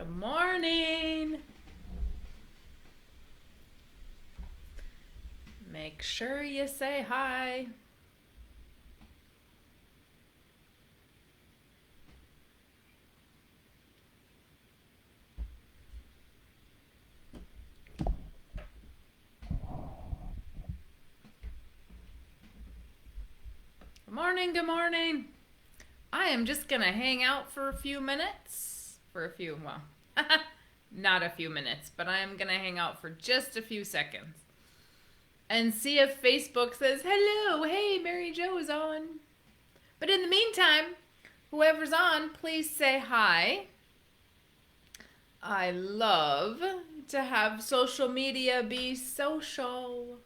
Good morning. Make sure you say hi. Good morning, good morning. I am just going to hang out for a few minutes. Not a few minutes, but I am going to hang out for just a few seconds. And see if Facebook says, hello, hey, Mary Jo is on. But in the meantime, whoever's on, please say hi. I love to have social media be social.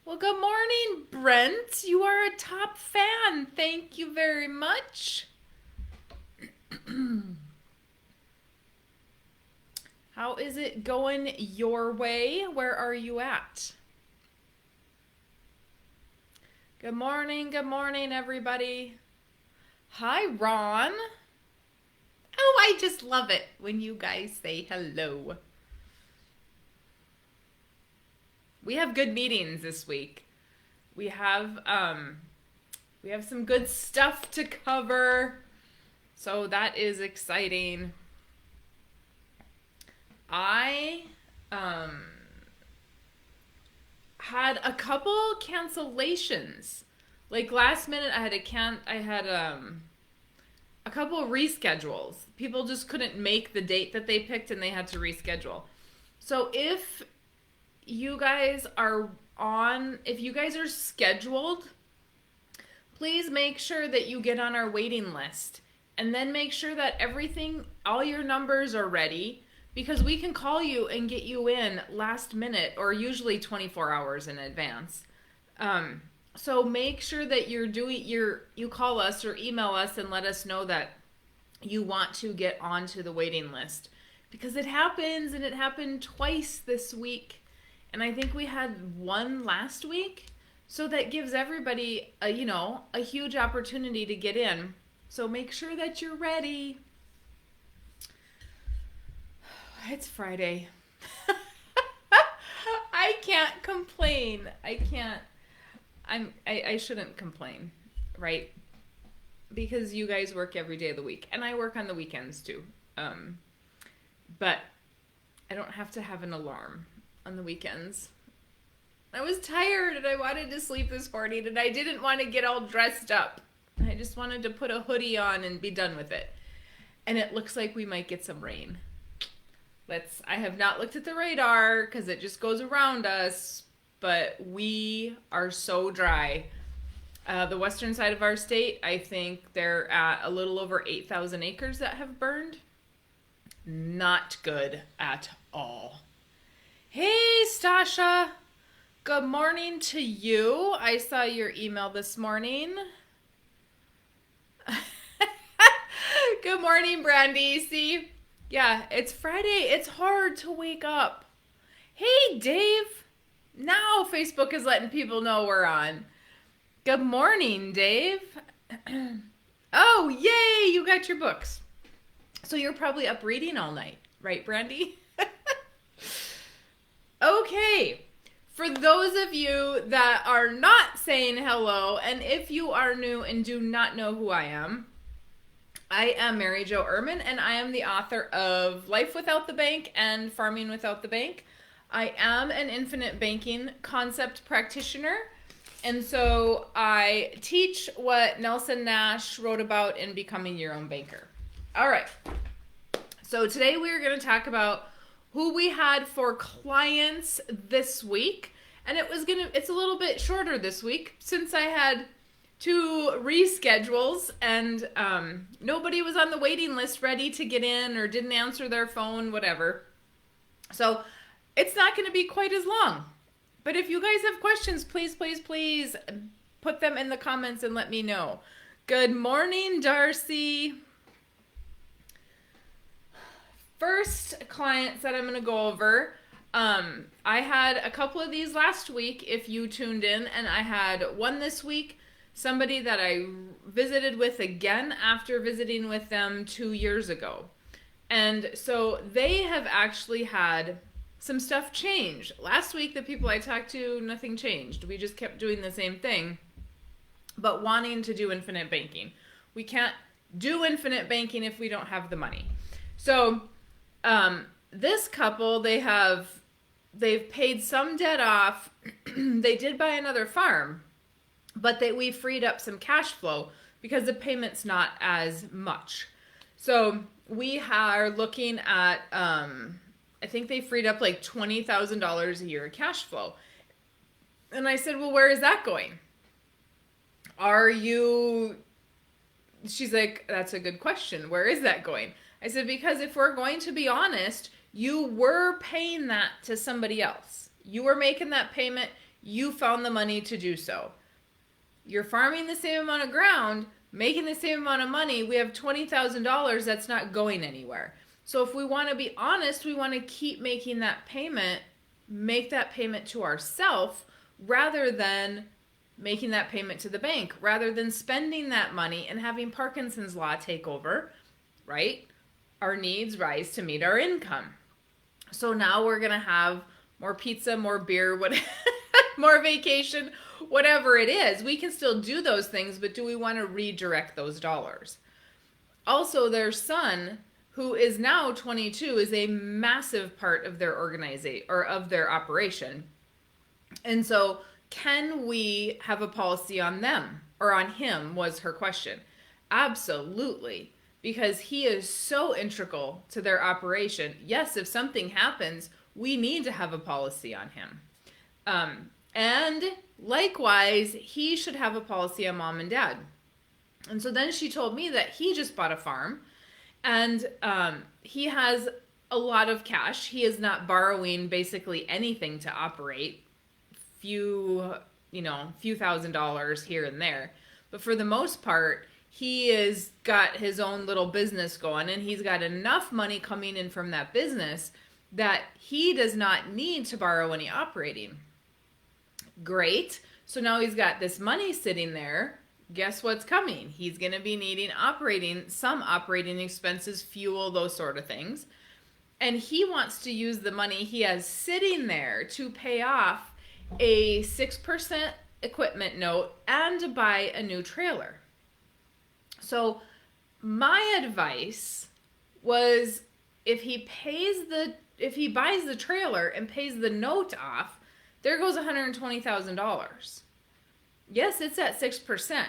Well, good morning, Brent. You are a top fan. Thank you very much. How is it going your way? Where are you at? Good morning, everybody. Hi, Ron. Oh, I just love it when you guys say hello. We have good meetings this week. We have some good stuff to cover. So that is exciting. I had a couple cancellations. Like last minute I had a couple reschedules. People just couldn't make the date that they picked and they had to reschedule. So if you guys are scheduled, please make sure that you get on our waiting list. And then make sure that all your numbers are ready, because we can call you and get you in last minute, or usually 24 hours in advance. So make sure that you call us or email us and let us know that you want to get onto the waiting list, because it happens, and it happened twice this week, and I think we had one last week. So that gives everybody a huge opportunity to get in. So make sure that you're ready. It's Friday. I can't complain. I shouldn't complain, right? Because you guys work every day of the week, and I work on the weekends too. But I don't have to have an alarm on the weekends. I was tired and I wanted to sleep this morning, and I didn't want to get all dressed up. I just wanted to put a hoodie on and be done with it. And it looks like we might get some rain. I have not looked at the radar because it just goes around us, but we are so dry. The western side of our state, I think they're at a little over 8,000 acres that have burned. Not good at all. Hey, Stasha. Good morning to you. I saw your email this morning. Good morning, Brandy. See? Yeah, it's Friday. It's hard to wake up. Hey, Dave. Now Facebook is letting people know we're on. Good morning, Dave. Oh, yay, you got your books. So you're probably up reading all night, right, Brandy? Okay. For those of you that are not saying hello, and if you are new and do not know who I am Mary Jo Irmen, and I am the author of Life Without the Bank and Farming Without the Bank. I am an infinite banking concept practitioner, and so I teach what Nelson Nash wrote about in Becoming Your Own Banker. All right. So today we are going to talk about who we had for clients this week. And it's a little bit shorter this week since I had 2 reschedules, and nobody was on the waiting list ready to get in or didn't answer their phone, whatever. So it's not going to be quite as long. But if you guys have questions, please put them in the comments and let me know. Good morning, Darcy. First clients that I'm going to go over. I had a couple of these last week if you tuned in, and I had one this week, somebody that I visited with again after visiting with them 2 years ago. And so they have actually had some stuff change. Last week, the people I talked to, nothing changed. We just kept doing the same thing, but wanting to do infinite banking. We can't do infinite banking if we don't have the money. So this couple, they've paid some debt off. They did buy another farm, but we freed up some cash flow because the payment's not as much. So we are looking at, I think they freed up like $20,000 a year of cash flow. And I said, well, where is that going? She's like, that's a good question. Where is that going? I said, because if we're going to be honest, you were paying that to somebody else. You were making that payment. You found the money to do so. You're farming the same amount of ground, making the same amount of money. We have $20,000 that's not going anywhere. So if we want to be honest, we want to keep making that payment, make that payment to ourselves rather than making that payment to the bank, rather than spending that money and having Parkinson's law take over, right? Our needs rise to meet our income. So now we're going to have more pizza, more beer, more vacation, whatever it is. We can still do those things, but do we want to redirect those dollars? Also, their son, who is now 22, is a massive part of their organization or of their operation. And so can we have a policy on them or on him was her question. Absolutely. Because he is so integral to their operation. Yes, if something happens, we need to have a policy on him. And likewise, he should have a policy on mom and dad. And so then she told me that he just bought a farm and he has a lot of cash. He is not borrowing basically anything to operate. Few $1,000s here and there. But for the most part, he has got his own little business going and he's got enough money coming in from that business that he does not need to borrow any operating. Great. So now he's got this money sitting there. Guess what's coming? He's going to be needing some operating expenses, fuel, those sort of things. And he wants to use the money he has sitting there to pay off a 6% equipment note and to buy a new trailer. So my advice was if he buys the trailer and pays the note off, there goes $120,000. Yes, it's at 6%,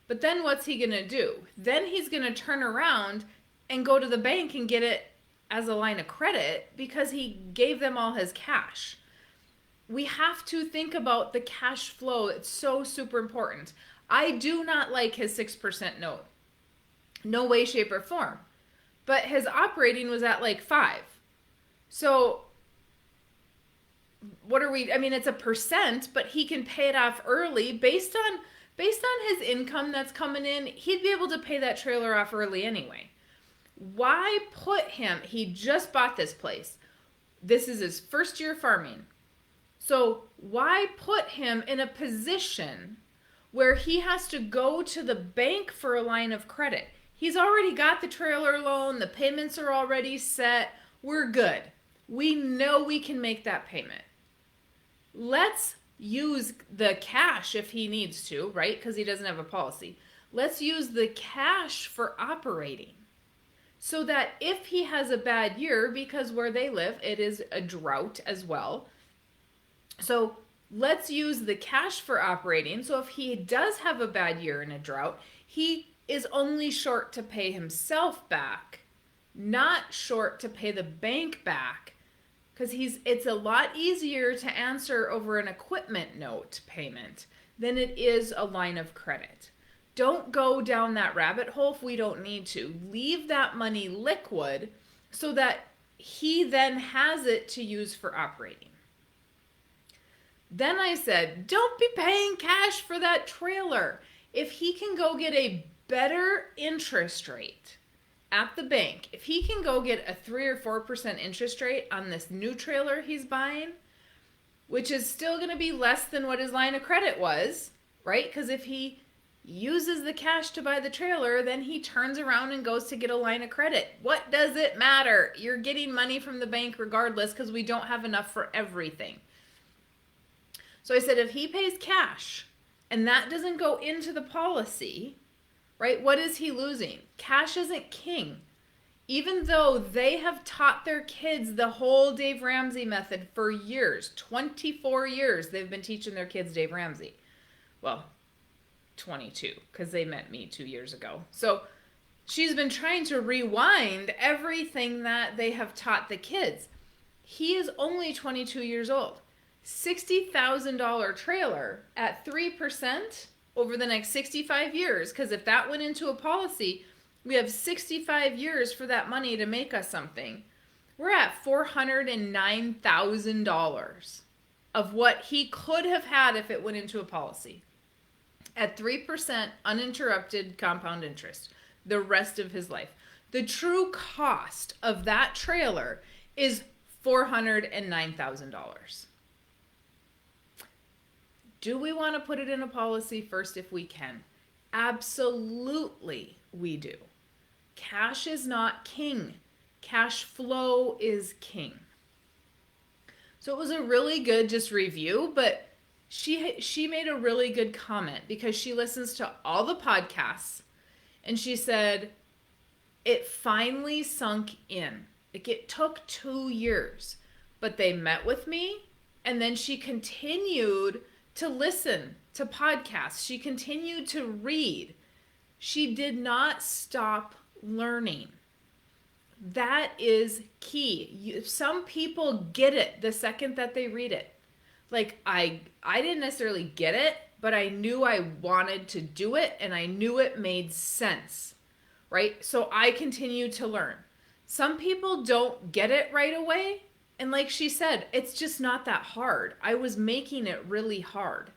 but then what's he going to do? Then he's going to turn around and go to the bank and get it as a line of credit because he gave them all his cash. We have to think about the cash flow. It's so super important. I do not like his 6% note. No way, shape, or form. But his operating was at like 5. So it's a percent, but he can pay it off early based on his income that's coming in. He'd be able to pay that trailer off early anyway. Why put him? He just bought this place. This is his first year farming. So why put him in a position where he has to go to the bank for a line of credit? He's already got the trailer loan. The payments are already set. We're good. We know we can make that payment. Let's use the cash if he needs to, right? Because he doesn't have a policy. Let's use the cash for operating so that if he has a bad year, because where they live, it is a drought as well. So let's use the cash for operating. So if he does have a bad year in a drought, he is only short to pay himself back, not short to pay the bank back. Because it's a lot easier to answer over an equipment note payment than it is a line of credit. Don't go down that rabbit hole if we don't need to. Leave that money liquid so that he then has it to use for operating. Then I said, don't be paying cash for that trailer. If he can go get a better interest rate at the bank, if he can go get a 3 or 4% interest rate on this new trailer he's buying, which is still going to be less than what his line of credit was, right? Because if he uses the cash to buy the trailer, then he turns around and goes to get a line of credit. What does it matter? You're getting money from the bank regardless because we don't have enough for everything. So I said, if he pays cash and that doesn't go into the policy, right, what is he losing? Cash isn't king. Even though they have taught their kids the whole Dave Ramsey method for years, 24 years they've been teaching their kids Dave Ramsey. Well, 22, because they met me 2 years ago. So she's been trying to rewind everything that they have taught the kids. He is only 22 years old. $60,000 trailer at 3% over the next 65 years, because if that went into a policy, we have 65 years for that money to make us something. We're at $409,000 of what he could have had if it went into a policy at 3% uninterrupted compound interest the rest of his life. The true cost of that trailer is $409,000. Do we want to put it in a policy first if we can? Absolutely we do. Cash is not king. Cash flow is king. So it was a really good just review, but she made a really good comment because she listens to all the podcasts, and she said it finally sunk in. Like, it took 2 years, but they met with me, and then she continued to listen to podcasts. She continued to read. She did not stop learning. That is key. Some people get it the second that they read it. Like, I didn't necessarily get it, but I knew I wanted to do it, and I knew it made sense, right? So I continued to learn. Some people don't get it right away, and like she said, it's just not that hard. I was making it really hard.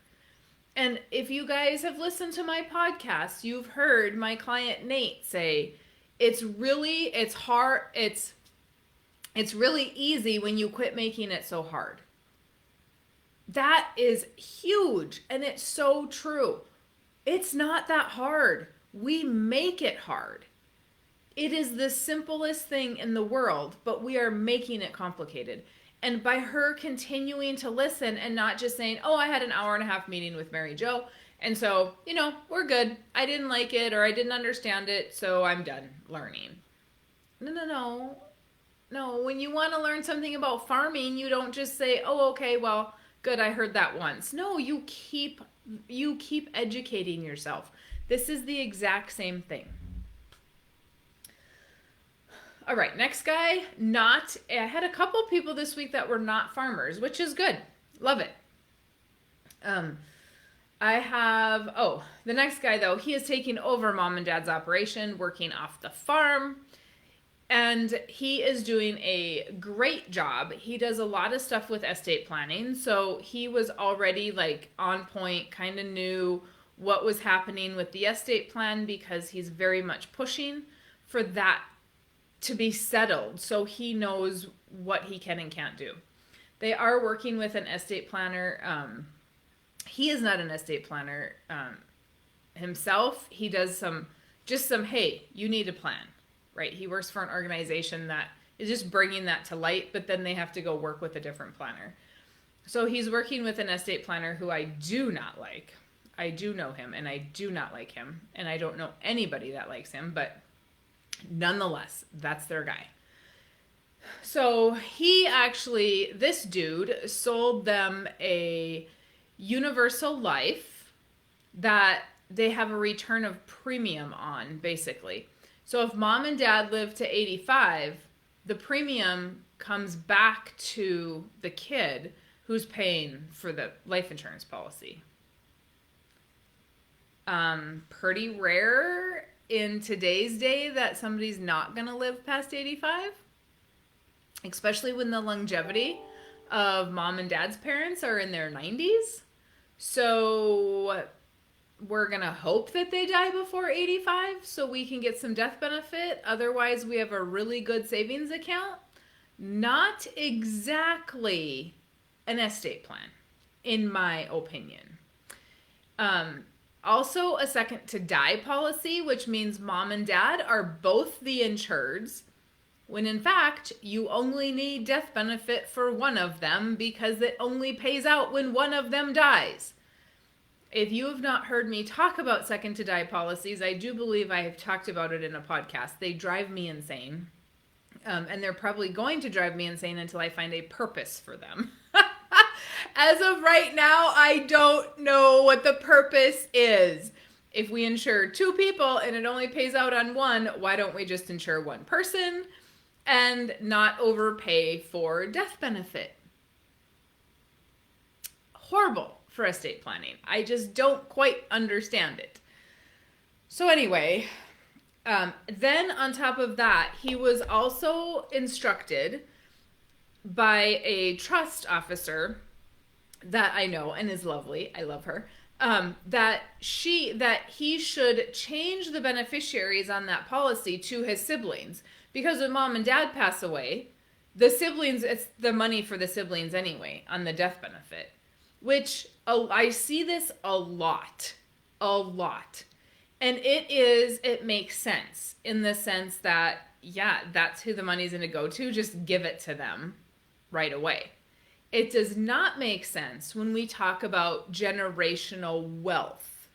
And if you guys have listened to my podcast, you've heard my client Nate say, it's really easy when you quit making it so hard. That is huge, and it's so true. It's not that hard. We make it hard. It is the simplest thing in the world, but we are making it complicated. And by her continuing to listen and not just saying, oh, I had an hour and a half meeting with Mary Jo, and so, we're good. I didn't like it, or I didn't understand it, so I'm done learning. No. When you want to learn something about farming, you don't just say, oh, okay, well, good, I heard that once. No, you keep educating yourself. This is the exact same thing. All right, next guy, I had a couple people this week that were not farmers, which is good. Love it. The next guy though, he is taking over mom and dad's operation, working off the farm. And he is doing a great job. He does a lot of stuff with estate planning. So he was already like on point, kind of knew what was happening with the estate plan because he's very much pushing for that to be settled. So he knows what he can and can't do. They are working with an estate planner. He is not an estate planner himself. He does some, hey, you need a plan. Right, he works for an organization that is just bringing that to light, but then they have to go work with a different planner. So he's working with an estate planner who I do not like. I do know him, and I do not like him, and I don't know anybody that likes him, but nonetheless, that's their guy. So this dude sold them a universal life that they have a return of premium on, basically. So if mom and dad live to 85, the premium comes back to the kid who's paying for the life insurance policy. Pretty rare in today's day that somebody's not going to live past 85, especially when the longevity of mom and dad's parents are in their 90s. So we're going to hope that they die before 85 so we can get some death benefit. Otherwise, we have a really good savings account. Not exactly an estate plan, in my opinion. Also, a second to die policy, which means mom and dad are both the insureds, when in fact, you only need death benefit for one of them because it only pays out when one of them dies. If you have not heard me talk about second to die policies, I do believe I have talked about it in a podcast. They drive me insane. And they're probably going to drive me insane until I find a purpose for them. As of right now, I don't know what the purpose is. If we insure 2 people and it only pays out on one, why don't we just insure one person and not overpay for death benefit? Horrible for estate planning. I just don't quite understand it. So anyway, then on top of that, he was also instructed by a trust officer that I know and is lovely, I love her, that he should change the beneficiaries on that policy to his siblings. Because when mom and dad pass away, the siblings, it's the money for the siblings anyway on the death benefit. Which, I see this a lot. And it makes sense in the sense that, yeah, that's who the money's going to go to. Just give it to them right away. It does not make sense when we talk about generational wealth.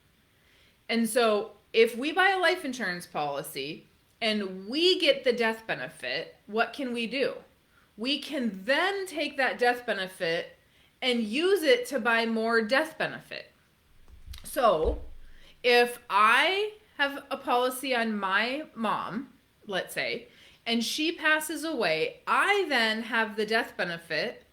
And so if we buy a life insurance policy and we get the death benefit, what can we do? We can then take that death benefit and use it to buy more death benefit. So if I have a policy on my mom, let's say, and she passes away, I then have the death benefit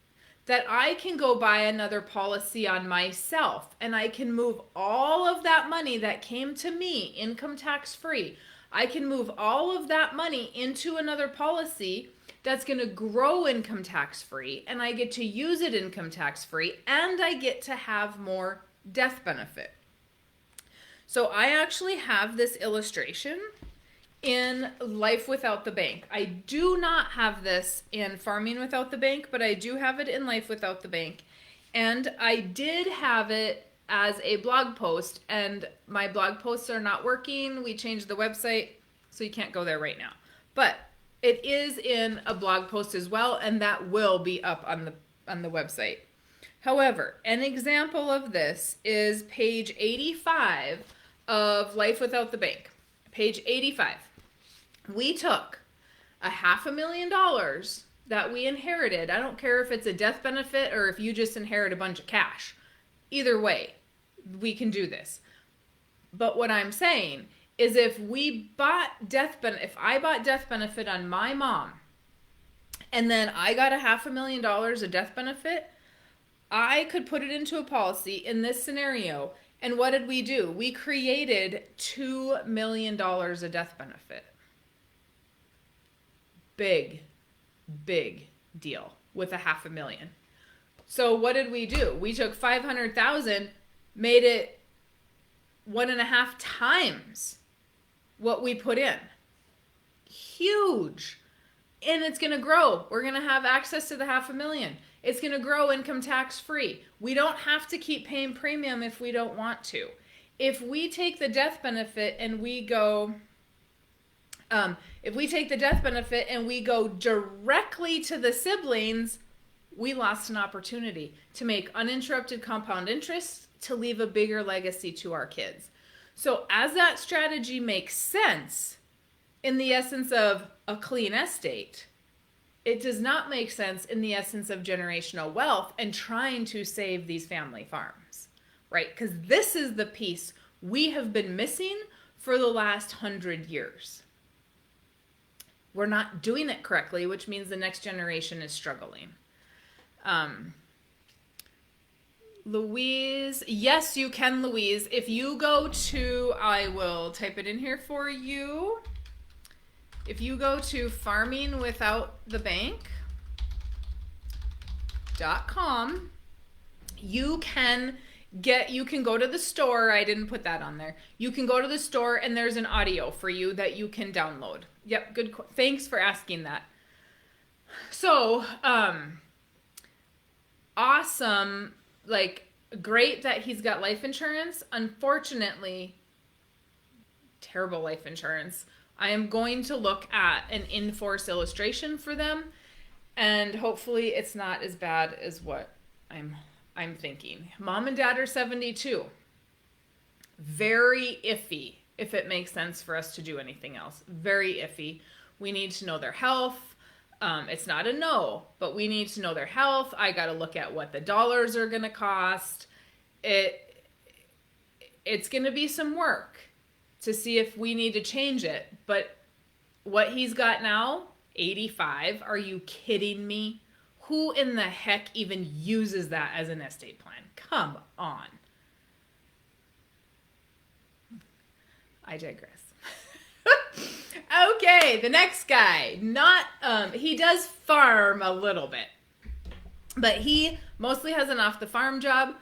that I can go buy another policy on myself, and I can move all of that money that came to me income tax free. I can move all of that money into another policy that's going to grow income tax free, and I get to use it income tax free, and I get to have more death benefit. So I actually have this illustration in Life Without the Bank. I do not have this in Farming Without the Bank, but I do have it in Life Without the Bank. And I did have it as a blog post, and my blog posts are not working. We changed the website, so you can't go there right now. But it is in a blog post as well, and that will be up on the website. However, an example of this is page 85 of Life Without the Bank. Page 85. We took $500,000 that we inherited. I don't care if it's a death benefit or if you just inherit a bunch of cash. Either way, we can do this. But what I'm saying is if I bought death benefit on my mom, and then I got $500,000 of death benefit, I could put it into a policy in this scenario. And what did we do? We created $2 million of death benefit. Big deal with $500,000. So what did we do? We took $500,000, made it 1.5 times what we put in. Huge. And it's going to grow. We're going to have access to the $500,000. It's going to grow income tax free. We don't have to keep paying premium if we don't want to. If we take the death benefit and we go, directly to the siblings, we lost an opportunity to make uninterrupted compound interest to leave a bigger legacy to our kids. So as that strategy makes sense in the essence of a clean estate, it does not make sense in the essence of generational wealth and trying to save these family farms, right? Because this is the piece we have been missing for the last 100 years. We're not doing it correctly, which means the next generation is struggling. Louise, yes, you can, Louise. If you go to, I will type it in here for you. If you go to farmingwithoutthebank.com, you can go to the store. I didn't put that on there. You can go to the store and there's an audio for you that you can download. Yep, good. Thanks for asking that. So, awesome, great that he's got life insurance. Unfortunately, terrible life insurance. I am going to look at an in-force illustration for them, and hopefully it's not as bad as what I'm thinking. Mom and dad are 72. Very iffy if it makes sense for us to do anything else. Very iffy. We need to know their health. It's not a no, but we need to know their health. I got to look at what the dollars are going to cost. It's going to be some work to see if we need to change it. But what he's got now, 85, are you kidding me? Who in the heck even uses that as an estate plan? Come on. I digress. Okay, the next guy. He does farm a little bit, but he mostly has an off the farm job.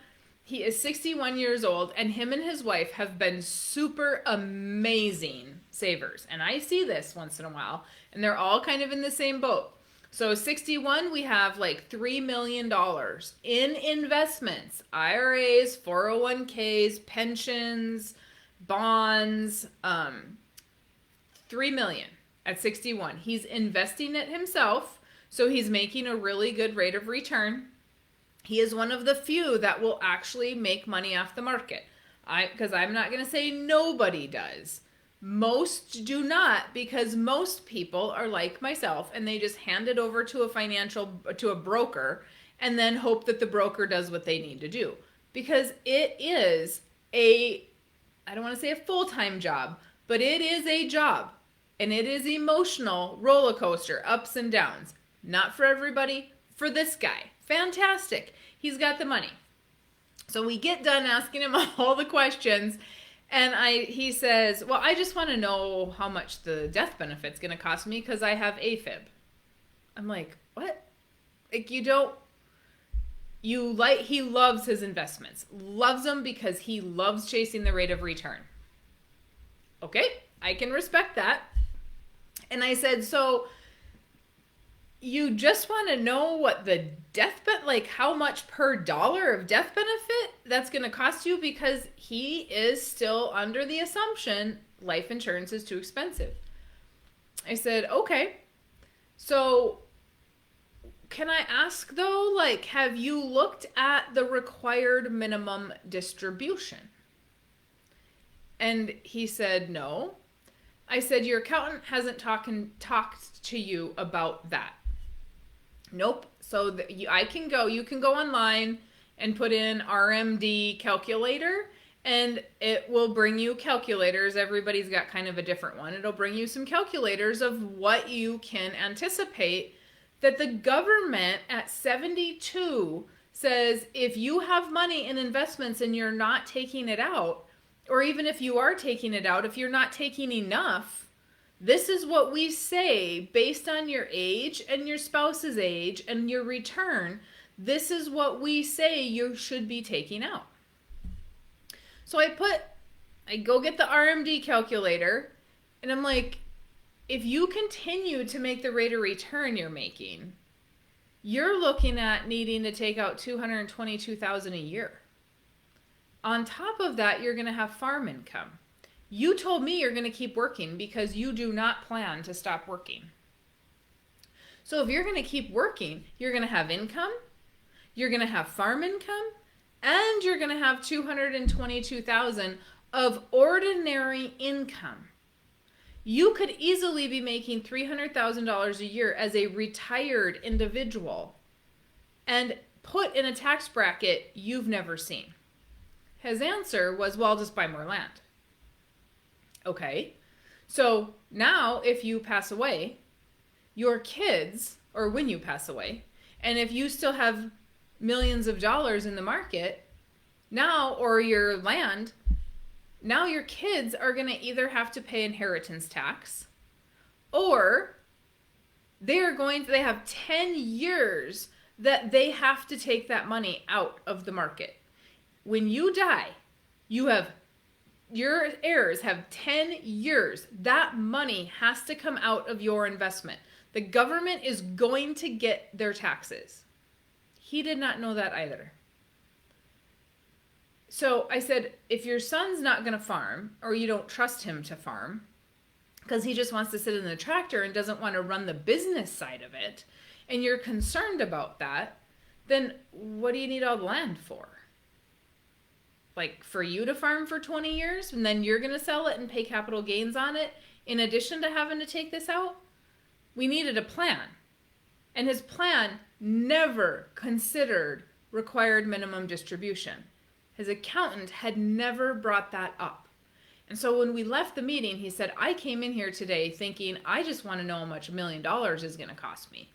He is 61 years old, and him and his wife have been super amazing savers. And I see this once in a while, and they're all kind of in the same boat. So 61, we have like $3 million in investments, IRAs, 401ks, pensions, bonds, $3 million at 61. He's investing it himself, so he's making a really good rate of return. He is one of the few that will actually make money off the market. Because I'm not going to say nobody does. Most do not, because most people are like myself and they just hand it over to a broker and then hope that the broker does what they need to do. Because it is I don't want to say a full-time job, but it is a job. And it is emotional roller coaster, ups and downs. Not for everybody, for this guy. Fantastic. He's got the money. So we get done asking him all the questions, and he says, well, I just want to know how much the death benefit's going to cost me because I have AFib. I'm like, what? Like, he loves his investments. Loves them because he loves chasing the rate of return. Okay, I can respect that. And I said, so you just want to know what the how much per dollar of death benefit that's going to cost you, because he is still under the assumption life insurance is too expensive. I said, okay, so can I ask though, have you looked at the required minimum distribution? And he said, no. I said, your accountant hasn't talked to you about that. Nope. So you can go online and put in RMD calculator, and it will bring you calculators. Everybody's got kind of a different one. It'll bring you some calculators of what you can anticipate that the government at 72 says if you have money in investments and you're not taking it out, or even if you are taking it out, if you're not taking enough, this is what we say based on your age and your spouse's age and your return. This is what we say you should be taking out. So I go get the RMD calculator, and I'm like, if you continue to make the rate of return you're making, you're looking at needing to take out $222,000 a year. On top of that, you're going to have farm income. You told me you're going to keep working because you do not plan to stop working. So if you're going to keep working, you're going to have income, you're going to have farm income, and you're going to have $222,000 of ordinary income. You could easily be making $300,000 a year as a retired individual and put in a tax bracket you've never seen. His answer was, well, I'll just buy more land. Okay, so now if you pass away, your kids, or when you pass away, and if you still have millions of dollars in the market now, or your land, now your kids are going to either have to pay inheritance tax, or they have 10 years that they have to take that money out of the market. When you die, your heirs have 10 years. That money has to come out of your investment. The government is going to get their taxes. He did not know that either. So I said, if your son's not going to farm, or you don't trust him to farm, because he just wants to sit in the tractor and doesn't want to run the business side of it, and you're concerned about that, then what do you need all the land for? Like, for you to farm for 20 years, and then you're going to sell it and pay capital gains on it, in addition to having to take this out? We needed a plan. And his plan never considered required minimum distribution. His accountant had never brought that up. And so when we left the meeting, he said, I came in here today thinking, I just want to know how much $1 million is going to cost me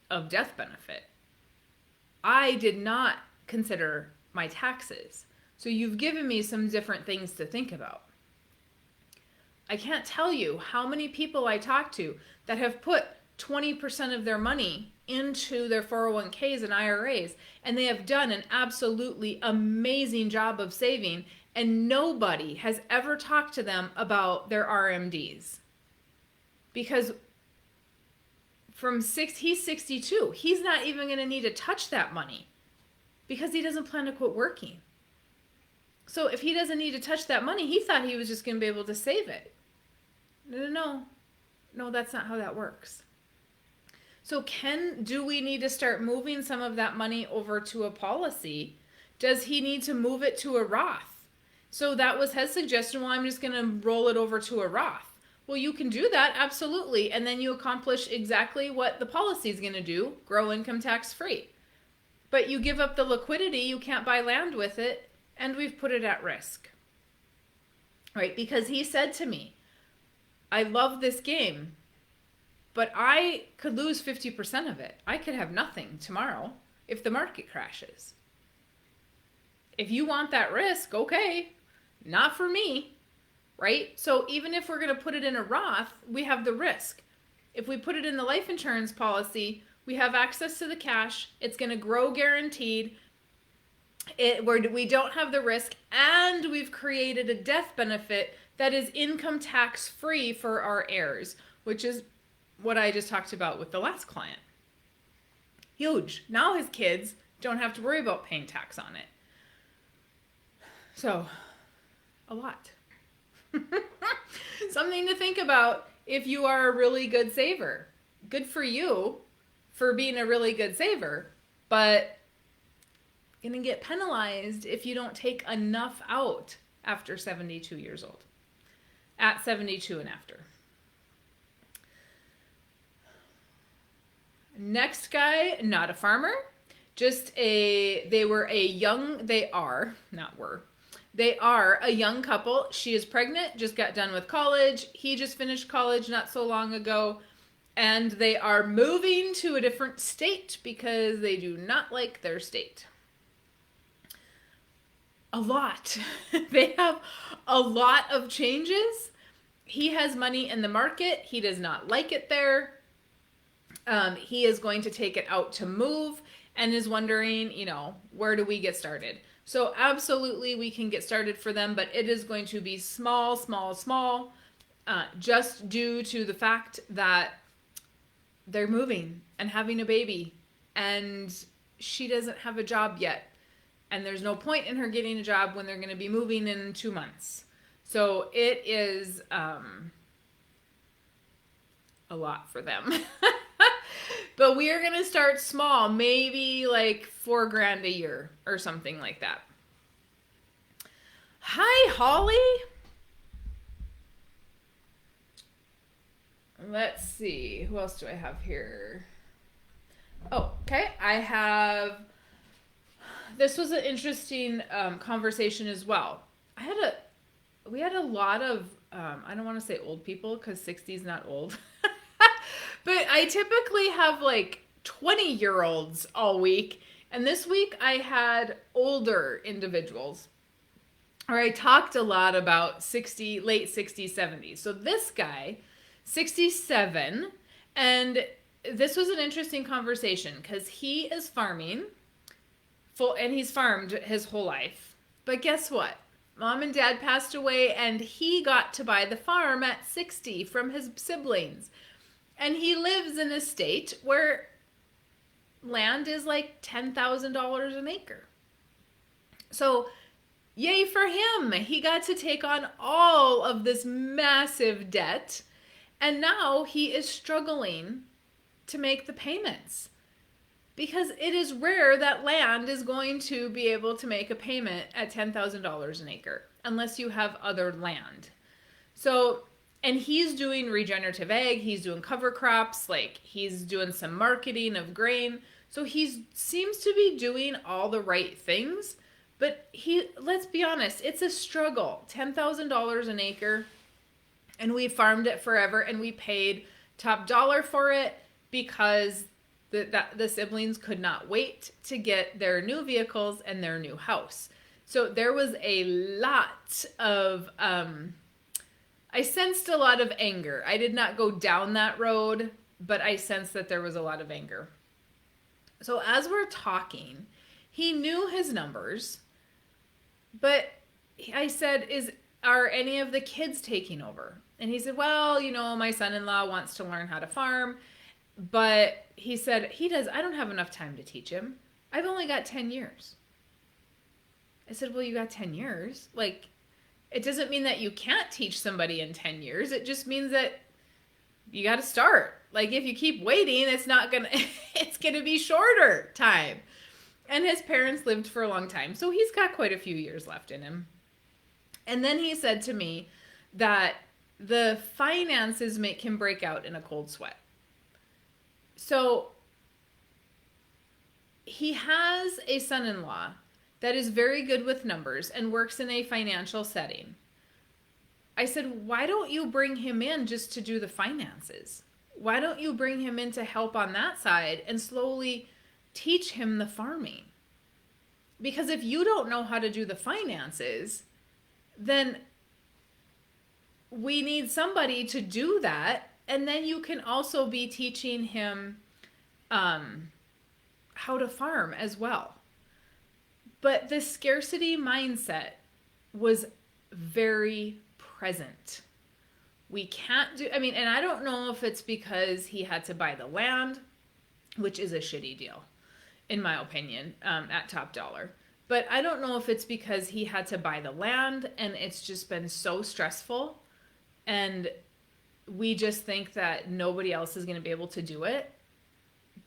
of death benefit. I did not consider my taxes. So you've given me some different things to think about. I can't tell you how many people I talk to that have put 20% of their money into their 401ks and IRAs, and they have done an absolutely amazing job of saving, and nobody has ever talked to them about their RMDs. Because he's 62, he's not even going to need to touch that money because he doesn't plan to quit working. So if he doesn't need to touch that money, he thought he was just going to be able to save it. No, that's not how that works. So do we need to start moving some of that money over to a policy? Does he need to move it to a Roth? So that was his suggestion. Well, I'm just going to roll it over to a Roth. Well, you can do that, absolutely. And then you accomplish exactly what the policy is going to do, grow income tax free. But you give up the liquidity, you can't buy land with it, and we've put it at risk. Right? Because he said to me, I love this game, but I could lose 50% of it. I could have nothing tomorrow if the market crashes. If you want that risk, okay, not for me, right? So even if we're going to put it in a Roth, we have the risk. If we put it in the life insurance policy, we have access to the cash. It's going to grow guaranteed. We don't have the risk, and we've created a death benefit that is income tax free for our heirs, which is what I just talked about with the last client. Huge. Now his kids don't have to worry about paying tax on it. So, a lot. Something to think about if you are a really good saver. Good for you for being a really good saver, but you're going to get penalized if you don't take enough out after 72 years old. At 72 and after. Next guy, not a farmer, they are a young couple. She is pregnant, just got done with college. He just finished college not so long ago. And they are moving to a different state because they do not like their state. A lot. They have a lot of changes. He has money in the market. He does not like it there. He is going to take it out to move and is wondering, where do we get started? So absolutely we can get started for them, but it is going to be small, just due to the fact that they're moving and having a baby, and she doesn't have a job yet. And there's no point in her getting a job when they're going to be moving in 2 months. So it is a lot for them. But we are going to start small, maybe like $4,000 a year or something like that. Hi, Holly. Let's see. Who else do I have here? Oh, okay. This was an interesting conversation as well. We had a lot of, I don't want to say old people because 60 is not old. But I typically have like 20-year-olds all week. And this week I had older individuals. Or I talked a lot about late 60s, 70s. So this guy, 67, and this was an interesting conversation because he is farming, and he's farmed his whole life. But guess what? Mom and Dad passed away, and he got to buy the farm at 60 from his siblings. And he lives in a state where land is like $10,000 an acre. So Yay for him. He got to take on all of this massive debt, and now he is struggling to make the payments because it is rare that land is going to be able to make a payment at $10,000 an acre unless you have other land. So, and he's doing regenerative ag, he's doing cover crops, like he's doing some marketing of grain. So he seems to be doing all the right things, but let's be honest, it's a struggle. $10,000 an acre, and we farmed it forever, and we paid top dollar for it because the siblings could not wait to get their new vehicles and their new house. So there was a lot of, I sensed a lot of anger. I did not go down that road, but I sensed that there was a lot of anger. So as we're talking, he knew his numbers, but I said, are any of the kids taking over? And he said, well, my son-in-law wants to learn how to farm, but he said, I don't have enough time to teach him. I've only got 10 years. I said, well, you got 10 years. Like, it doesn't mean that you can't teach somebody in 10 years. It just means that you got to start. Like, if you keep waiting, it's going to be shorter time. And his parents lived for a long time, so he's got quite a few years left in him. And then he said to me that the finances make him break out in a cold sweat. So he has a son-in-law that is very good with numbers and works in a financial setting. I said, why don't you bring him in just to do the finances? Why don't you bring him in to help on that side and slowly teach him the farming? Because if you don't know how to do the finances, then we need somebody to do that. And then you can also be teaching him how to farm as well. But the scarcity mindset was very present. We can't do, and I don't know if it's because he had to buy the land, which is a shitty deal, in my opinion, at top dollar. But I don't know if it's because he had to buy the land and it's just been so stressful and we just think that nobody else is going to be able to do it.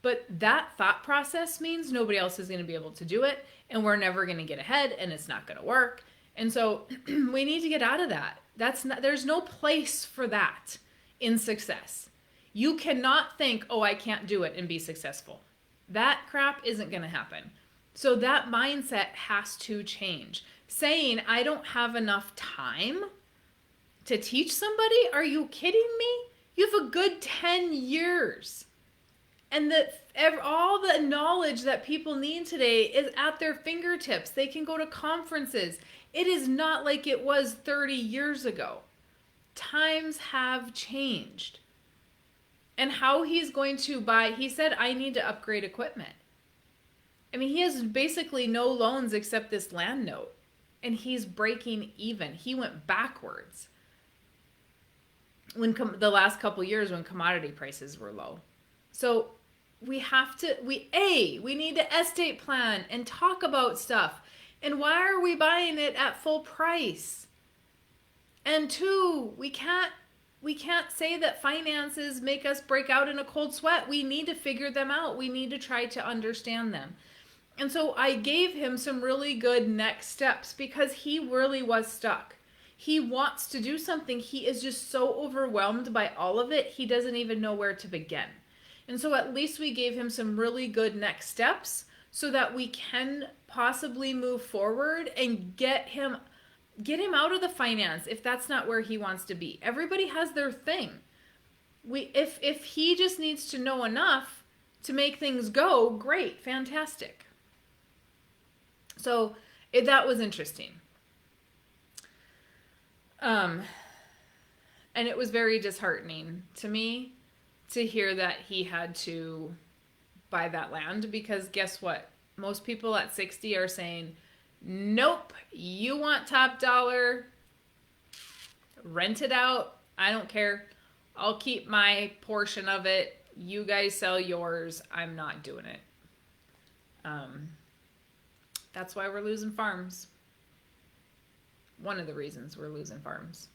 But that thought process means nobody else is going to be able to do it and we're never going to get ahead and it's not going to work. And so we need to get out of that. There's no place for that in success. You cannot think, oh, I can't do it and be successful. That crap isn't going to happen. So that mindset has to change. Saying, I don't have enough time to teach somebody? Are you kidding me? You have a good 10 years. And all the knowledge that people need today is at their fingertips. They can go to conferences. It is not like it was 30 years ago. Times have changed. And how he's going to buy, he said, I need to upgrade equipment. He has basically no loans except this land note. And he's breaking even. He went backwards when the last couple years when commodity prices were low. So we need to estate plan and talk about stuff. And why are we buying it at full price? And two, we can't say that finances make us break out in a cold sweat. We need to figure them out. We need to try to understand them. And so I gave him some really good next steps because he really was stuck. He wants to do something. He is just so overwhelmed by all of it. He doesn't even know where to begin. And so at least we gave him some really good next steps so that we can possibly move forward and get him out of the finance if that's not where he wants to be. Everybody has their thing. If he just needs to know enough to make things go, great, fantastic. So that was interesting. And it was very disheartening to me to hear that he had to buy that land because guess what? Most people at 60 are saying, nope, you want top dollar, rent it out. I don't care. I'll keep my portion of it. You guys sell yours. I'm not doing it. That's why we're losing farms. one of the reasons we're losing farms.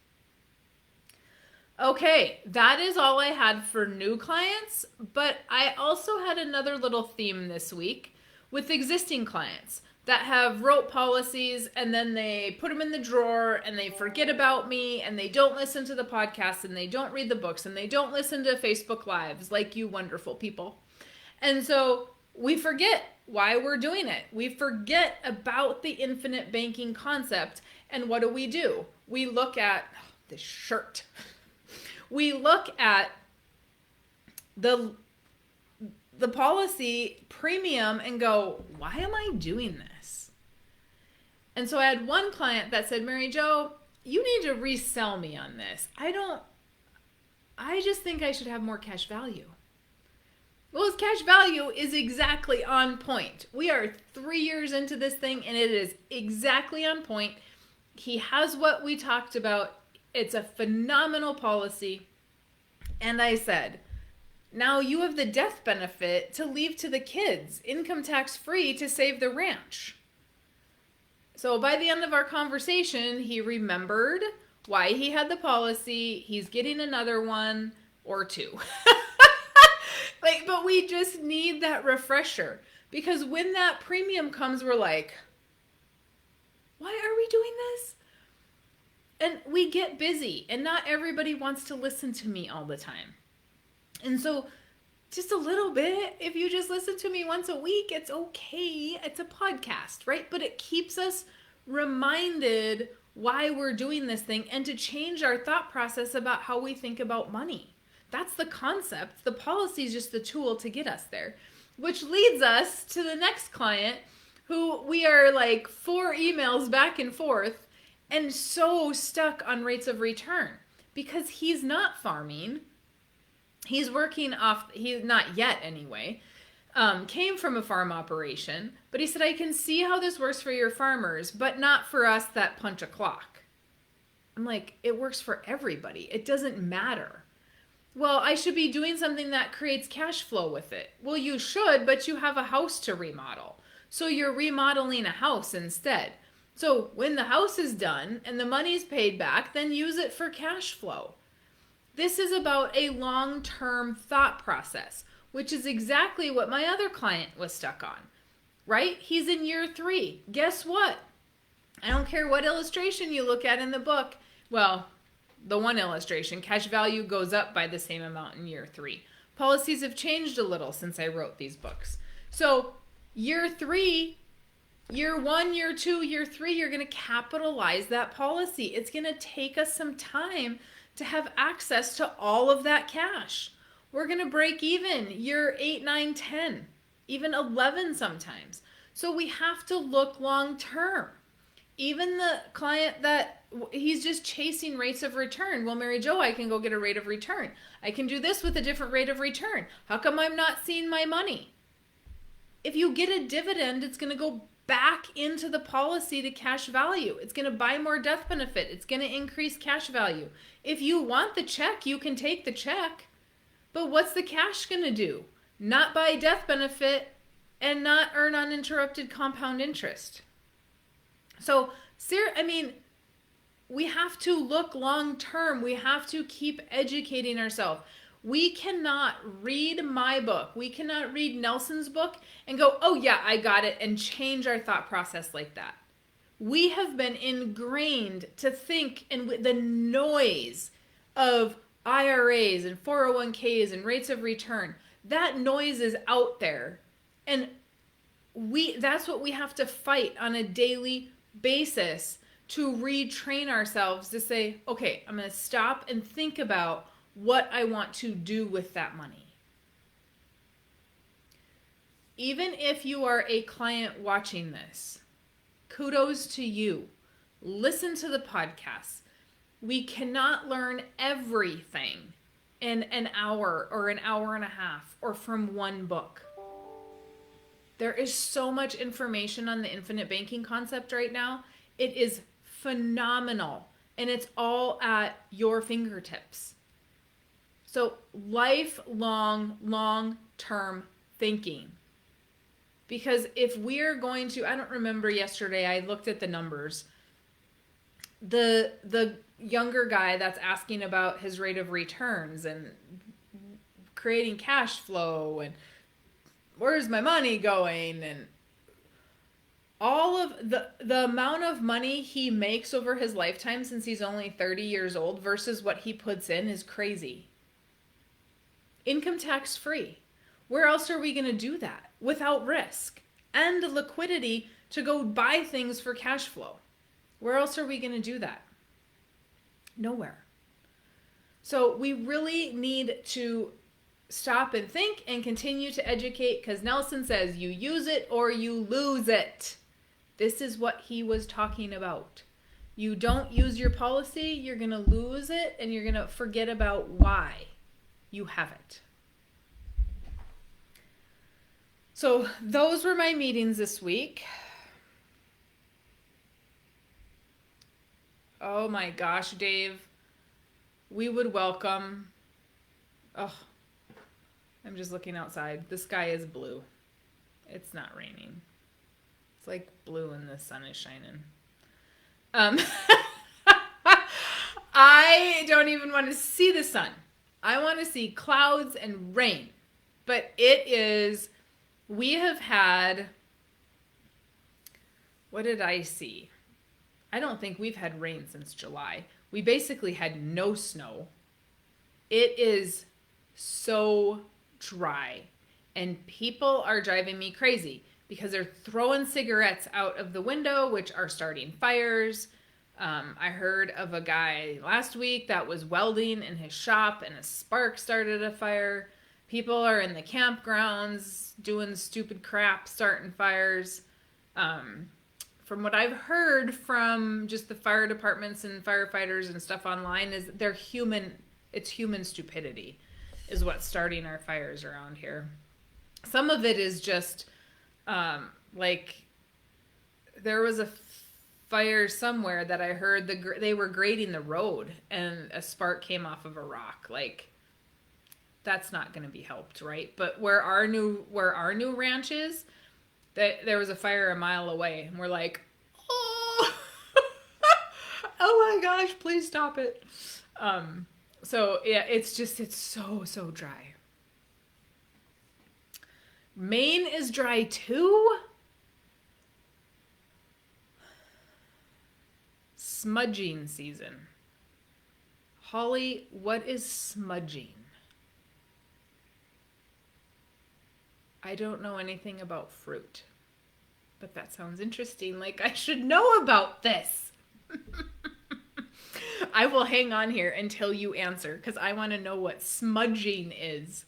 Okay, that is all I had for new clients, but I also had another little theme this week with existing clients that have wrote policies and then they put them in the drawer and they forget about me and they don't listen to the podcast and they don't read the books and they don't listen to Facebook Lives like you wonderful people. And so we forget why we're doing it. We forget about the infinite banking concept. And what do? We look at this shirt. We look at the policy premium and go, why am I doing this? And so I had one client that said, Mary Jo, you need to resell me on this. I just think I should have more cash value. Well, his cash value is exactly on point. We are 3 years into this thing and it is exactly on point. He has what we talked about. It's a phenomenal policy. And I said, now you have the death benefit to leave to the kids, income tax free to save the ranch. So by the end of our conversation, he remembered why he had the policy. He's getting another one or two. But we just need that refresher, because when that premium comes, we're like, why are we doing this? And we get busy and not everybody wants to listen to me all the time. And so just a little bit, if you just listen to me once a week, it's okay. It's a podcast, right? But it keeps us reminded why we're doing this thing and to change our thought process about how we think about money. That's the concept. The policy is just the tool to get us there, which leads us to the next client who we are like 4 emails back and forth and so stuck on rates of return because he's not farming. He's working off, he's not yet anyway, came from a farm operation, but he said, I can see how this works for your farmers, but not for us that punch a clock. I'm like, it works for everybody. It doesn't matter. Well, I should be doing something that creates cash flow with it. Well, you should, but you have a house to remodel. So you're remodeling a house instead. So when the house is done and the money's paid back, then use it for cash flow. This is about a long-term thought process, which is exactly what my other client was stuck on, right? He's in year 3. Guess what? I don't care what illustration you look at in the book. Well, the one illustration, cash value goes up by the same amount in year 3. Policies have changed a little since I wrote these books. So year 3, year 1, year 2, year 3, you're going to capitalize that policy. It's going to take us some time to have access to all of that cash. We're going to break even year 8, 9, 10, even 11 sometimes. So we have to look long term. Even the client that he's just chasing rates of return. Well, Mary Jo, I can go get a rate of return. I can do this with a different rate of return. How come I'm not seeing my money? If you get a dividend, it's going to go back into the policy to cash value. It's going to buy more death benefit. It's going to increase cash value. If you want the check, you can take the check. But what's the cash going to do? Not buy death benefit and not earn uninterrupted compound interest. So, we have to look long term. We have to keep educating ourselves. We cannot read my book. We cannot read Nelson's book and go, oh yeah, I got it, and change our thought process like that. We have been ingrained to think in the noise of IRAs and 401ks and rates of return. That noise is out there. And that's what we have to fight on a daily basis to retrain ourselves to say, okay, I'm going to stop and think about what I want to do with that money. Even if you are a client watching this, kudos to you. Listen to the podcast. We cannot learn everything in an hour or an hour and a half or from one book. There is so much information on the infinite banking concept right now. It is phenomenal, and it's all at your fingertips. So lifelong, long-term thinking. Because if we're going to, I don't remember yesterday, I looked at the numbers. the younger guy that's asking about his rate of returns and creating cash flow and where's my money going, and all of the amount of money he makes over his lifetime since he's only 30 years old versus what he puts in is crazy. Income tax free. Where else are we going to do that without risk and liquidity to go buy things for cash flow? Where else are we going to do that? Nowhere. So we really need to stop and think and continue to educate, because Nelson says you use it or you lose it. This is what he was talking about. You don't use your policy, you're going to lose it, and you're going to forget about why you have it. So those were my meetings this week. Oh my gosh, Dave. We would welcome... Oh, I'm just looking outside. The sky is blue. It's not raining. It's like blue and the sun is shining. I don't even want to see the sun. I want to see clouds and rain. But it is... We have had... What did I see? I don't think we've had rain since July. We basically had no snow. It is so dry. And people are driving me crazy because they're throwing cigarettes out of the window, which are starting fires. I heard of a guy last week that was welding in his shop and a spark started a fire. People are in the campgrounds doing stupid crap, starting fires. From what I've heard from just the fire departments and firefighters and stuff online is it's human stupidity is what's starting our fires around here. Some of it is just like there was a fire somewhere that I heard they were grading the road and a spark came off of a rock. Like, that's not going to be helped, right? But where our new ranch is, there was a fire a mile away, and we're like, oh, oh my gosh, please stop it. So yeah, it's so dry. Maine is dry too. Smudging season. Holly, what is smudging? I don't know anything about fruit, but that sounds interesting. Like I should know about this. I will hang on here until you answer because I want to know what smudging is.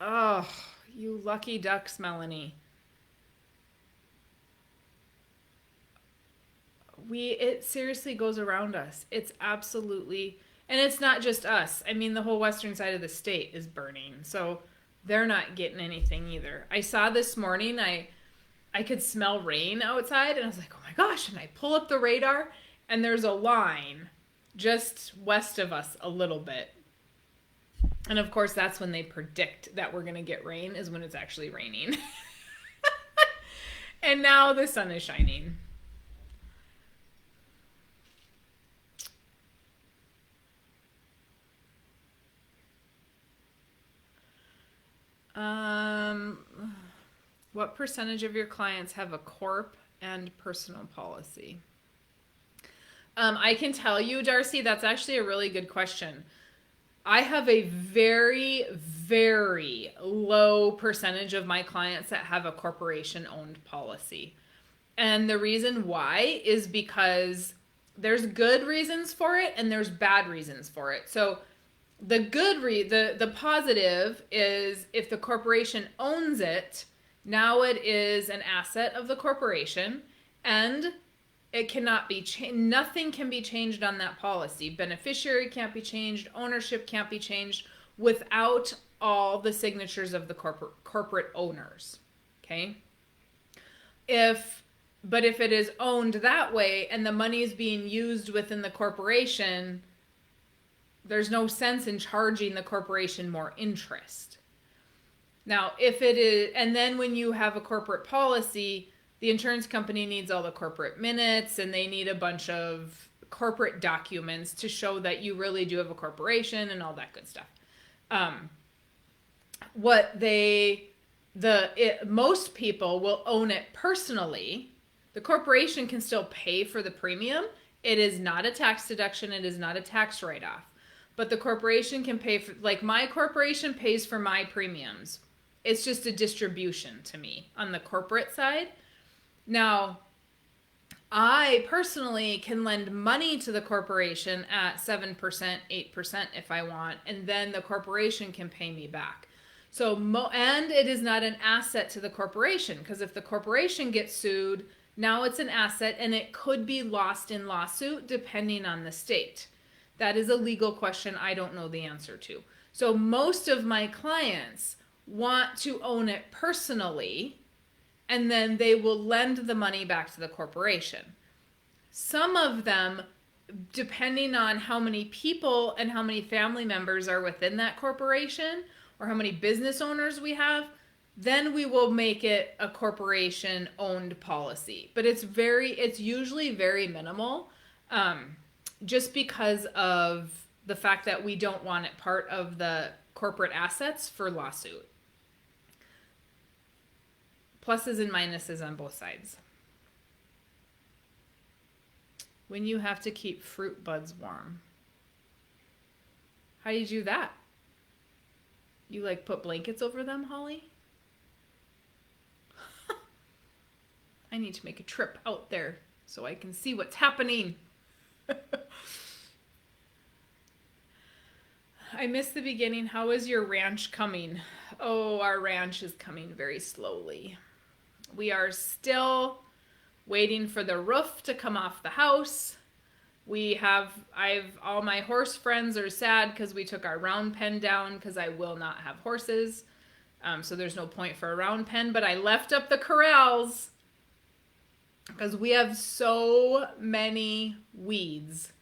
Oh, you lucky ducks, Melanie. It seriously goes around us. It's absolutely, and it's not just us. I mean, the whole western side of the state is burning, so they're not getting anything either. I saw this morning, I could smell rain outside, and I was like, oh my gosh, and I pull up the radar, and there's a line just west of us a little bit. And of course, that's when they predict that we're going to get rain, is when it's actually raining. And now the sun is shining. What percentage of your clients have a corp and personal policy? I can tell you, Darcy, that's actually a really good question. I have a very, very low percentage of my clients that have a corporation-owned policy. And the reason why is because there's good reasons for it and there's bad reasons for it. So the the positive is if the corporation owns it, now it is an asset of the corporation and it cannot be nothing can be changed on that policy. Beneficiary can't be changed, ownership can't be changed without all the signatures of the corporate owners. Okay? But if it is owned that way and the money is being used within the corporation, there's no sense in charging the corporation more interest. Now, if it is, and then when you have a corporate policy, the insurance company needs all the corporate minutes, and they need a bunch of corporate documents to show that you really do have a corporation and all that good stuff. Most people will own it personally. The corporation can still pay for the premium. It is not a tax deduction. It is not a tax write-off. But the corporation can pay for, like my corporation pays for my premiums. It's just a distribution to me on the corporate side. Now, I personally can lend money to the corporation at 7%, 8% if I want, and then the corporation can pay me back. And it is not an asset to the corporation, because if the corporation gets sued, now it's an asset and it could be lost in lawsuit depending on the state. That is a legal question I don't know the answer to. So most of my clients want to own it personally, and then they will lend the money back to the corporation. Some of them, depending on how many people and how many family members are within that corporation, or how many business owners we have, then we will make it a corporation owned policy. But it's usually very minimal, just because of the fact that we don't want it part of the corporate assets for lawsuit. Pluses and minuses on both sides. When you have to keep fruit buds warm. How do you do that? You like put blankets over them, Holly? I need to make a trip out there so I can see what's happening. I missed the beginning. How is your ranch coming? Oh, our ranch is coming very slowly. We are still waiting for the roof to come off the house. All my horse friends are sad because we took our round pen down because I will not have horses. So there's no point for a round pen, but I left up the corrals because we have so many weeds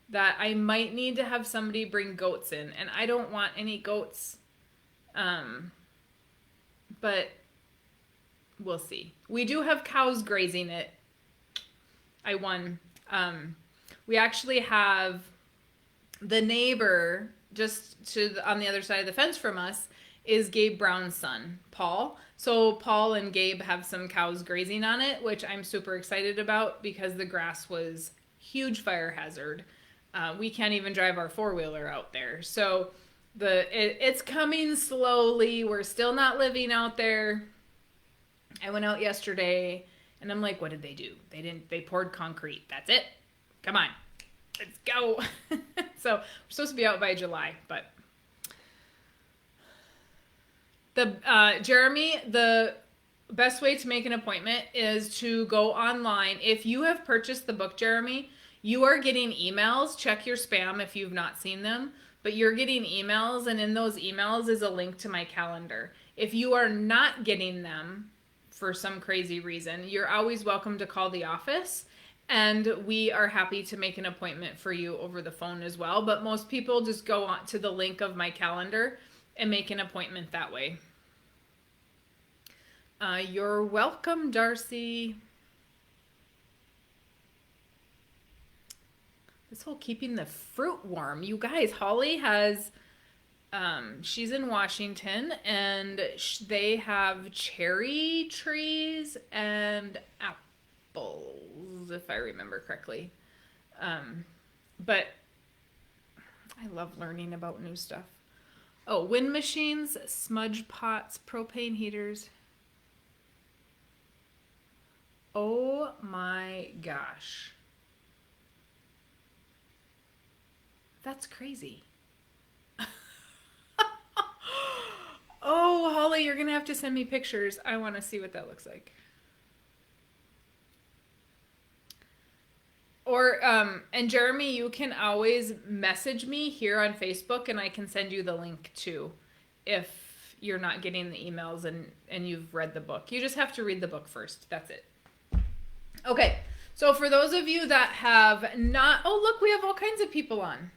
that I might need to have somebody bring goats in, and I don't want any goats. But we'll see. We do have cows grazing it. I won. We actually have the neighbor just on the other side of the fence from us is Gabe Brown's son, Paul. So Paul and Gabe have some cows grazing on it, which I'm super excited about because the grass was huge fire hazard. We can't even drive our four-wheeler out there. So it's coming slowly. We're still not living out there. I went out yesterday and I'm like, what did they do? They poured concrete. That's it. Come on, let's go. So we're supposed to be out by July, but Jeremy, the best way to make an appointment is to go online. If you have purchased the book, Jeremy, you are getting emails. Check your spam if you've not seen them, but you're getting emails, and in those emails is a link to my calendar. If you are not getting them for some crazy reason, you're always welcome to call the office, and we are happy to make an appointment for you over the phone as well. But most people just go on to the link of my calendar and make an appointment that way. You're welcome, Darcy. This whole keeping the fruit warm. You guys, Holly has, she's in Washington, and they have cherry trees and apples, if I remember correctly. But I love learning about new stuff. Oh, wind machines, smudge pots, propane heaters. Oh my gosh. That's crazy. Oh, Holly, you're going to have to send me pictures. I want to see what that looks like. Or, and Jeremy, you can always message me here on Facebook and I can send you the link too if you're not getting the emails and you've read the book. You just have to read the book first. That's it. Okay. So for those of you that have not, oh, look, we have all kinds of people on.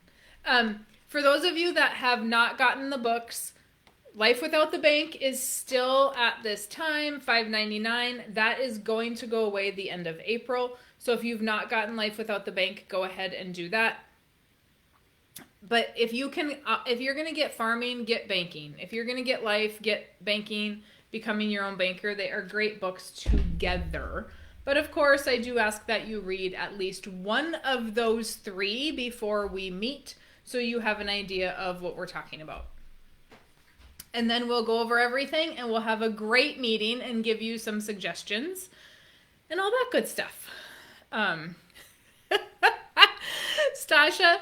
For those of you that have not gotten the books, Life Without the Bank is still at this time $5.99. That is going to go away the end of April. So if you've not gotten Life Without the Bank, go ahead and do that. But if you can, if you're going to get farming, get banking. If you're going to get life, get banking, becoming your own banker. They are great books together. But of course, I do ask that you read at least one of those three before we meet, so you have an idea of what we're talking about. And then we'll go over everything, and we'll have a great meeting and give you some suggestions and all that good stuff. Stasha,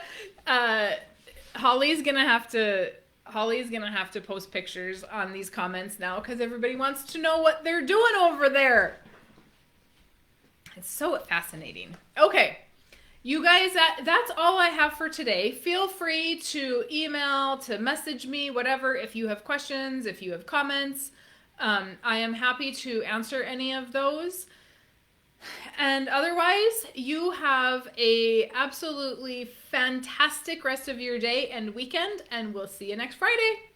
Holly's gonna have to post pictures on these comments now because everybody wants to know what they're doing over there. It's so fascinating. Okay, you guys, that's all I have for today. Feel free to email, to message me, whatever, if you have questions, if you have comments. I am happy to answer any of those. And otherwise, you have a absolutely fantastic rest of your day and weekend, and we'll see you next Friday.